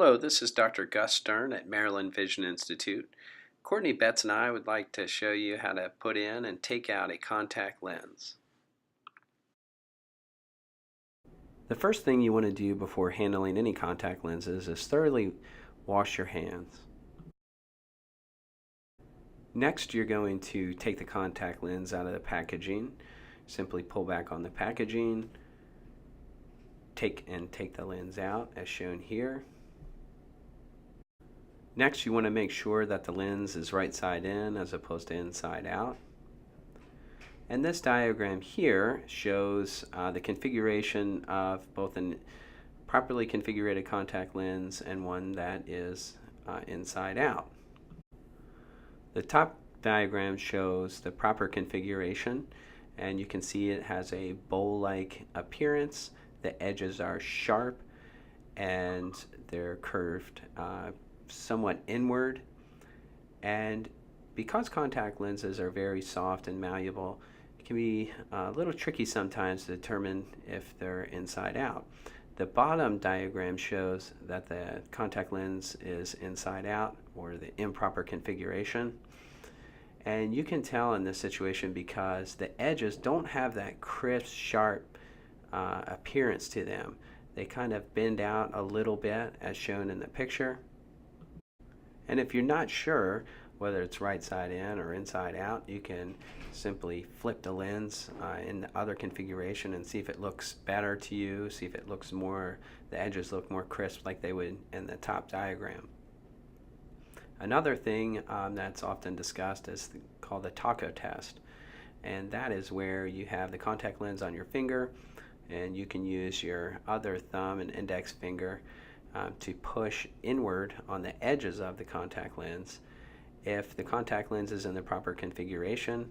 Hello, this is Dr. Gus Stern at Maryland Vision Institute. Courtney Betts and I would like to show you how to put in and take out a contact lens. The first thing you want to do before handling any contact lenses is thoroughly wash your hands. Next, you're going to take the contact lens out of the packaging. Simply pull back on the packaging, take the lens out as shown here. Next, you want to make sure that the lens is right side in as opposed to inside out. And this diagram here shows the configuration of both a properly configured contact lens and one that is inside out. The top diagram shows the proper configuration, and you can see it has a bowl-like appearance. The edges are sharp and they're curved somewhat inward, and because contact lenses are very soft and malleable, it can be a little tricky sometimes to determine if they're inside out. The bottom diagram shows that the contact lens is inside out, or the improper configuration, and you can tell in this situation because the edges don't have that crisp, sharp appearance to them. They kind of bend out a little bit as shown in the picture. And if you're not sure whether it's right side in or inside out, you can simply flip the lens in the other configuration and see if it looks better to you, see if it looks more, the edges look more crisp like they would in the top diagram. Another thing that's often discussed is called the taco test, and that is where you have the contact lens on your finger and you can use your other thumb and index finger to push inward on the edges of the contact lens. If the contact lens is in the proper configuration,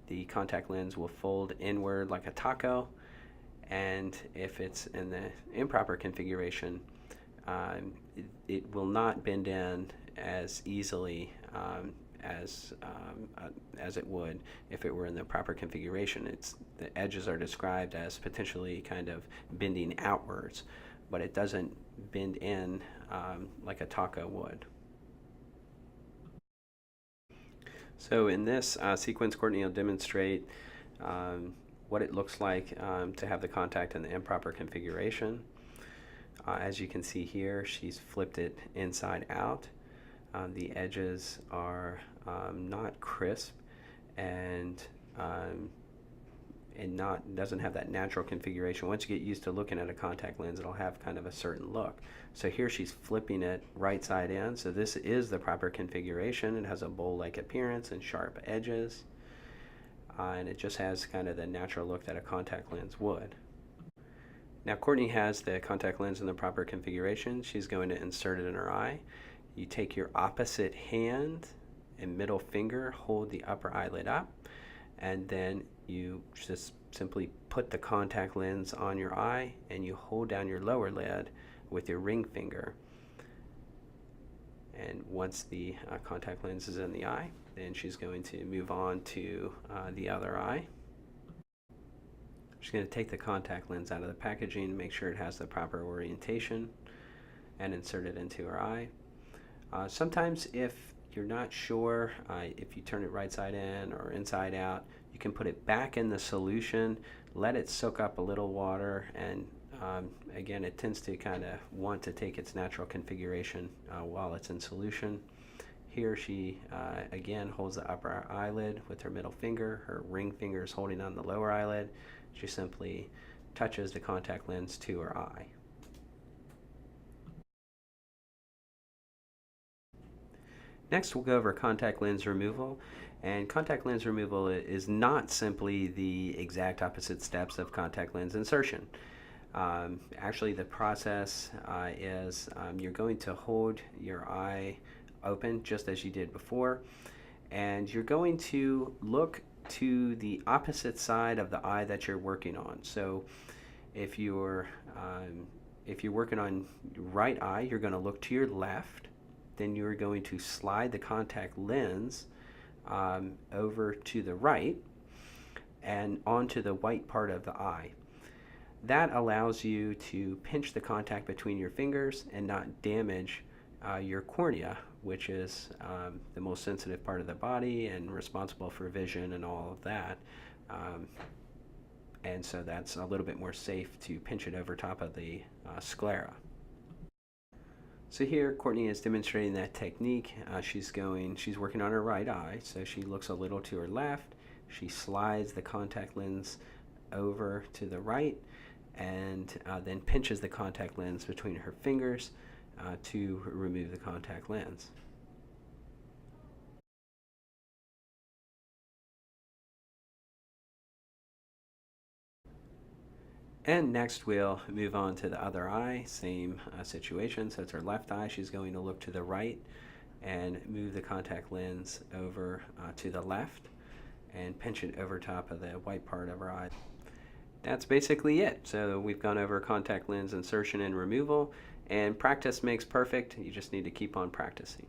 the contact lens will fold inward like a taco, and if it's in the improper configuration, it will not bend in as easily as it would if it were in the proper configuration. The edges are described as potentially kind of bending outwards, but it doesn't bend in like a taco would. So in this sequence, Courtney will demonstrate what it looks like to have the contact in the improper configuration. As you can see here, she's flipped it inside out. The edges are not crisp and doesn't have that natural configuration. Once you get used to looking at a contact lens, it'll have kind of a certain look. So here she's flipping it right side in, so this is the proper configuration. It has a bowl-like appearance and sharp edges, and it just has kind of the natural look that a contact lens would. Now Courtney has the contact lens in the proper configuration. She's going to insert it in her eye. You take your opposite hand and middle finger, hold the upper eyelid up, and then you just simply put the contact lens on your eye and you hold down your lower lid with your ring finger. And once the contact lens is in the eye, then she's going to move on to the other eye. She's going to take the contact lens out of the packaging, make sure it has the proper orientation, and insert it into her eye. Sometimes if you're not sure if you turn it right side in or inside out, you can put it back in the solution, let it soak up a little water, and again, it tends to kind of want to take its natural configuration while it's in solution. Here she again holds the upper eyelid with her middle finger, her ring finger is holding on the lower eyelid. She simply touches the contact lens to her eye. Next, we'll go over contact lens removal. And contact lens removal is not simply the exact opposite steps of contact lens insertion. Actually, the process is you're going to hold your eye open just as you did before, and you're going to look to the opposite side of the eye that you're working on. So if you're working on your right eye, you're going to look to your left. Then you're going to slide the contact lens over to the right and onto the white part of the eye. That allows you to pinch the contact between your fingers and not damage your cornea, which is the most sensitive part of the body and responsible for vision and all of that. And so that's a little bit more safe to pinch it over top of the sclera. So here Courtney is demonstrating that technique. She's working on her right eye, so she looks a little to her left. She slides the contact lens over to the right and then pinches the contact lens between her fingers to remove the contact lens. And next we'll move on to the other eye, same situation. So it's her left eye. She's going to look to the right and move the contact lens over to the left and pinch it over top of the white part of her eye. That's basically it. So we've gone over contact lens insertion and removal, and practice makes perfect. You just need to keep on practicing.